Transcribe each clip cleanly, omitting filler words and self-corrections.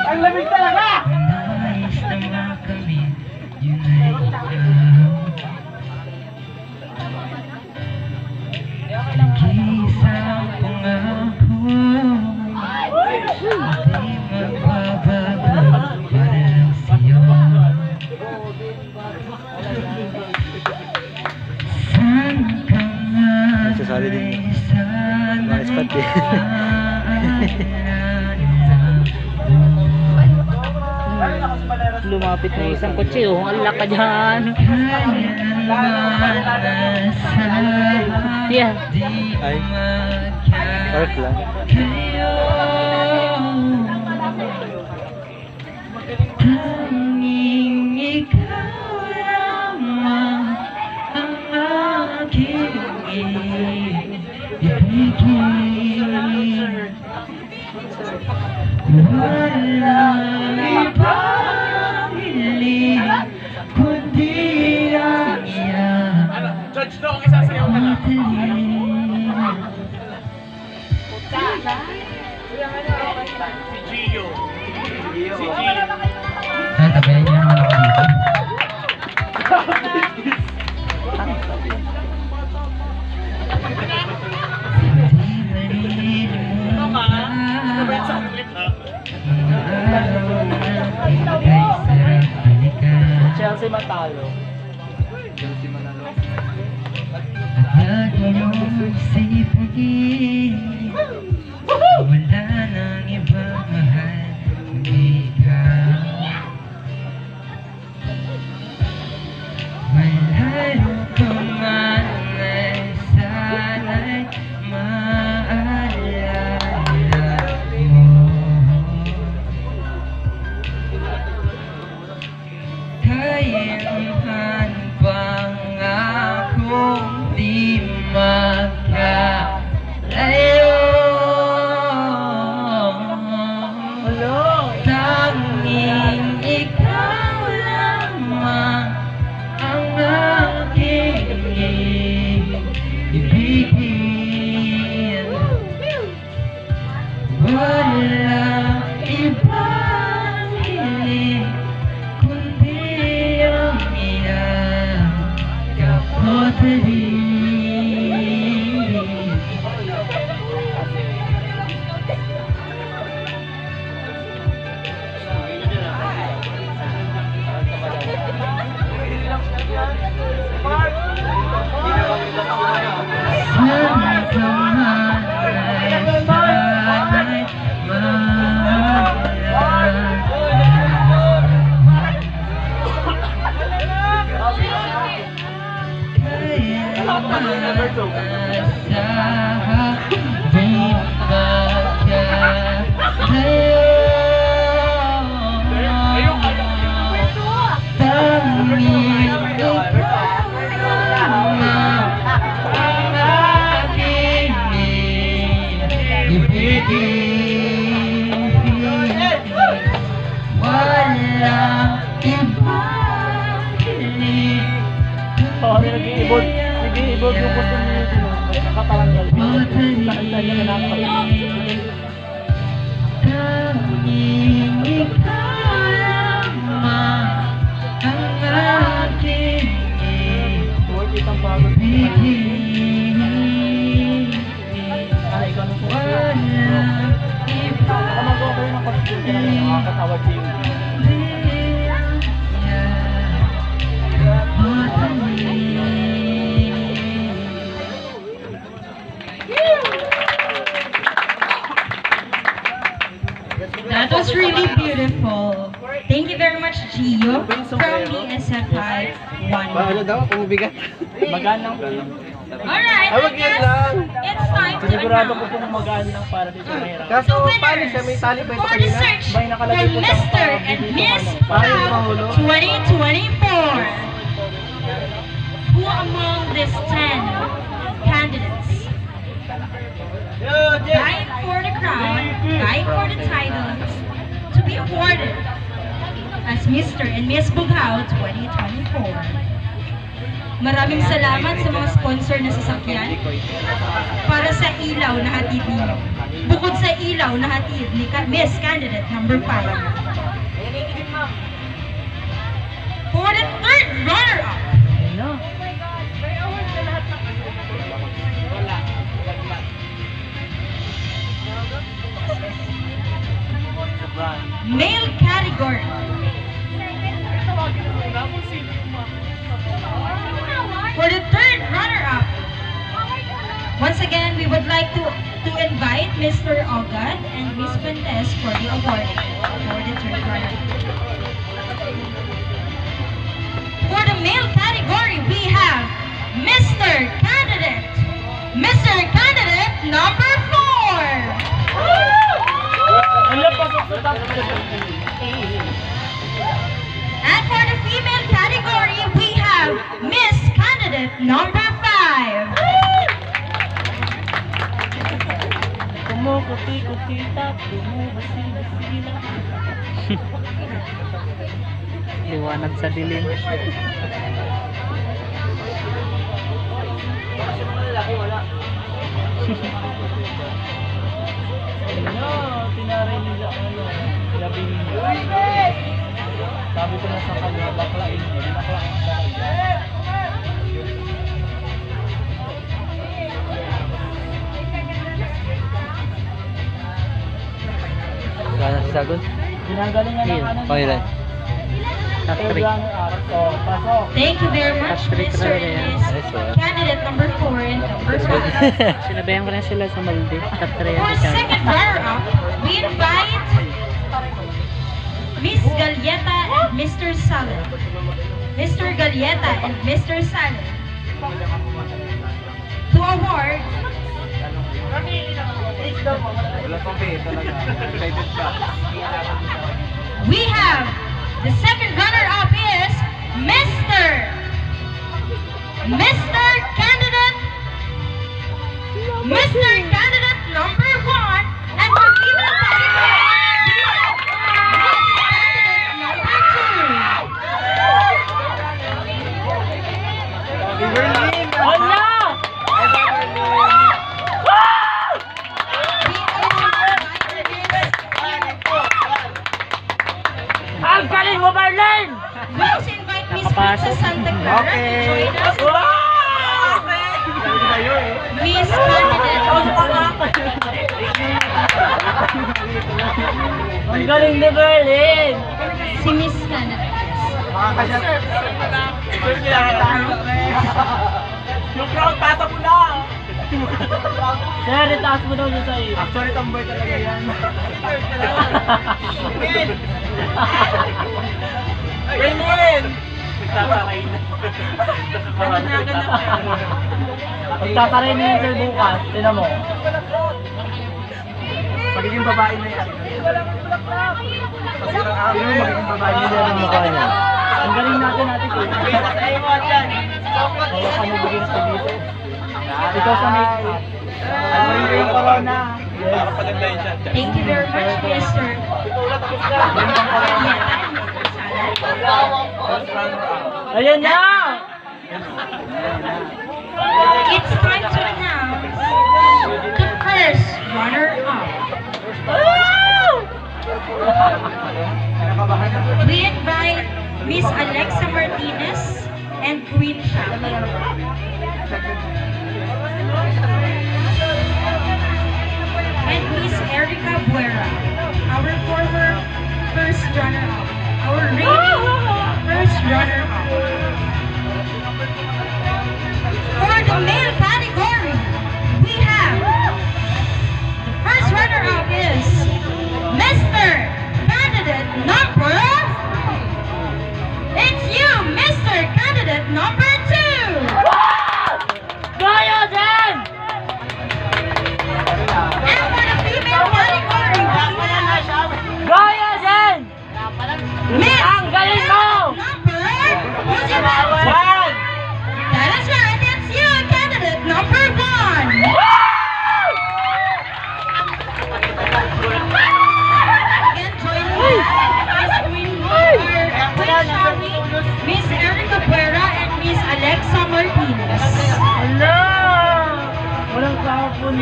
Ang lamig talaga! Nais na makamit yun ay ikaw. Nag-iisang pangako hindi magbabago para lang sa'yo. Saan ka nga ay Lumapit na isang kotse, oh. Ang laka dyan. Yeah. Ay, park lang. Tanging ikaw lamang ang aking ibigin. Walang ibang hiling kundi ang iyang Judge Dong, isasayaw ka lang. Si Gio. Si Gio. Tabayan niyo naman ako dito. Chelsea matalo. Chelsea manalo. At lagi mong sipagin, wala nang ibang mahal kundi ikaw. Malayo ka man ay sana'y maalala mo. Kailanman bang akong di magkalayo? Tanging ikaw lamang ang aking ibigin. Walang ibang hiling kundi ang iyang kapatid. Sana ka man ay sana'y Nag-iibog yung gusto niyo dito. Nakatalanggal. Saan niya nakakapag. Tanging ikaw lamang ang aking ibigin. Walang ibang Nakakatawad siya yung That was really beautiful. Thank you very much, Gio, from BSFI 1. Ano daw? Pumibigat. magaan lang. Alright, I guess it's time to Sinigurado ko announce pong magaan lang para dito mahirap. Kaso, the paano siya? May winners tali ba ito for the kanina? search Bay for nakalagay po sa Mr. and Miss Paano yung Proud mahulog? 2024. Who among these 10 candidates? Right Mr. and Miss Bughaw 2024. Maraming salamat sa mga sponsor na sasakyan para sa ilaw na hatid ninyo. Bukod sa ilaw na hatid ni Miss Candidate number 5. For the third runner-up, male category. For the third runner-up, once again, we would like to invite Mr. Ogad and Miss Fuentes for the awarding for the third runner-up. For the male category, we have Mr. Candidate number 4. And for the female category, we have Miss Candidate number 5. Liwanag sa dilim. Tinaray nila labing sabi ko na sa kanya baklain Gana si Sagon? Ginagalingan ng ano nila. Third runner-up. So, pasok. Thank you very much, Mr. and Miss Candidate number 4 and number 5. Sinabayan ko na sila sa Maldives. Top 3 For second runner-up, we invite Miss Galieta and Mr. Salen. Mr. Galieta and Mr. Salen to award we have the second runner-up is Mr. Candidate number 1, and for female category, we have Miss Candidate number 2. Ang galing mo, Marlene! We also invite Miss Princess Santa Clara to join us. Miss Candidate. Ang galing ni Marlene! Si Miss Candidate. Yung crowd, tasa mo na! Sir, itaas mo daw sa iyo. Actually, tambay talaga yan. Win-win! Nagtataray na. Pagtataray na yun sir bukas, tinan mo. Magiging babae na yan. Magiging babae na yan ang mukha niya. Ang galing natin ko. Kaya kami bigyan sa dito. Ito sa make-up. Ano yung corona? Yes. Thank you very much, Mr. Ayan na! It's time to announce the first runner-up. We invite Miss Alexa Martinez and Queen Shami. And Miss Erica Buera, our former first runner-up, our reigning first runner-up. For the male category, we have the first runner-up is Mr. Candidate number. It's you, Mr. Candidate number 2. Gaya din! And for the female category, we have Gaya din! Miss Ang galing mo! number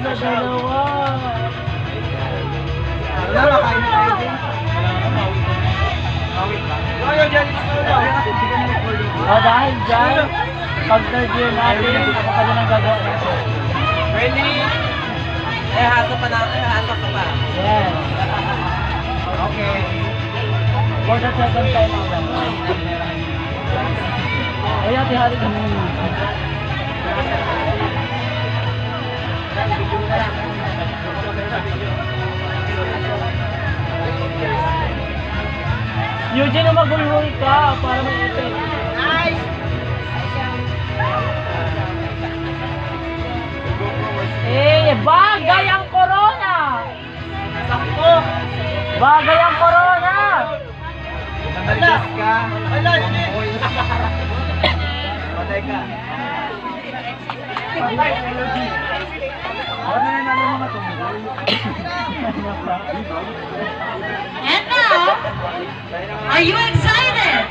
sa dalawa. Wala, makain na tayo din. Ayaw dyan, Dahil dyan, pag third year natin, ako pa din ang gagawa nito. Ready? Hasa pa. Yes. Okay. For the second time ako. Ay, ate, hari ka muna. Eugene, magulhul ka para may effect. Nice! Bagay ang corona! Sakto! Bagay ang corona! Nandaligas ka. Wala, hindi. Patay ka. Ano na naman mga tungkol? And now, are you excited?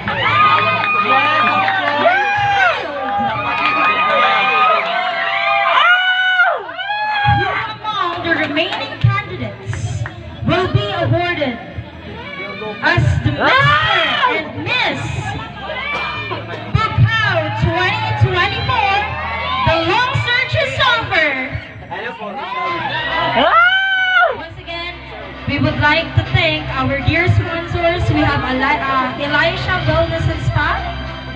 Who among the remaining candidates will be awarded as the Mr. and Miss Bugao 2024? The long search is over. Once again, we would like to thank our dear sponsors. We have Elisha Wellness and Spa,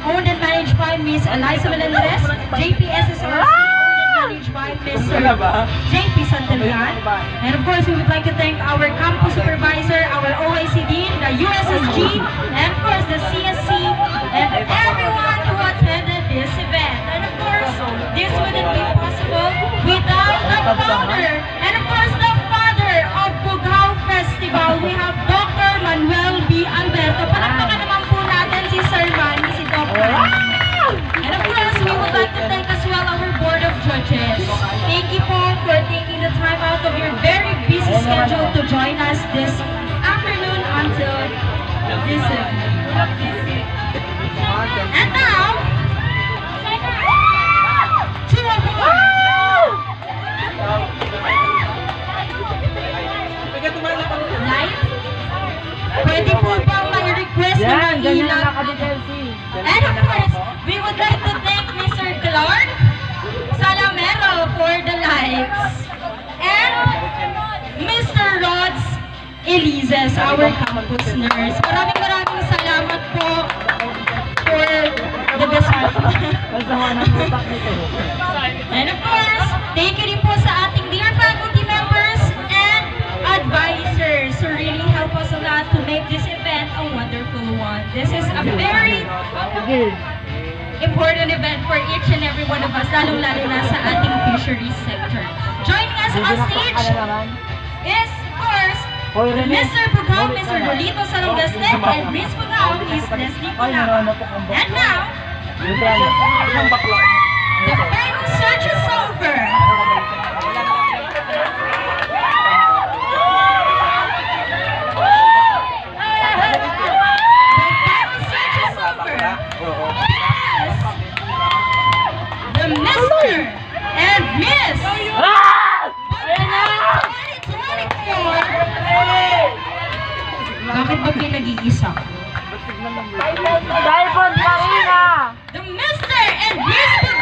owned and managed by Miss Eliza Melendez, JPSSRC, owned and managed by Mr. JP Santillan. And of course, we would like to thank our campus supervisor, our OICD, the USSG, and of course the CSC, and everyone who attended this event. And of course, this wouldn't be possible without the founder, and of course the father of Bugao Festival. We have Dr. Manuel B. Alberto. Palakpakan naman po natin si Sir Manny, si Dr. And of course, we would like to thank as well our board of judges. Thank you po for taking the time out of your very busy schedule to join us this afternoon until this evening. And now, to award. Live? Pwede po bang mag-request na Yan, ganyan mag-ilang? ang nakadetensi. And of course, we would like to thank Mr. Clark Salamero for the lights. And Mr. Rods Elises, our campus nurse. Maraming salamat po for the best Masama ng utak nito. And of course, thank you rin po sa ating dear faculty members and advisors who really help us a lot to make this event a wonderful one. This is a very important event for each and every one of us, lalong-lalo na sa ating fisheries sector. Joining us on stage is, of course, Mr. Bugao, Mr. Lolito Salongasnet, and Miss Bugao, Miss Leslie Bugao. And now, the final search is over. The Mr. and Miss 2024. Bakit ba pinag-iisa? Diamond Marina! The Mr. and Miss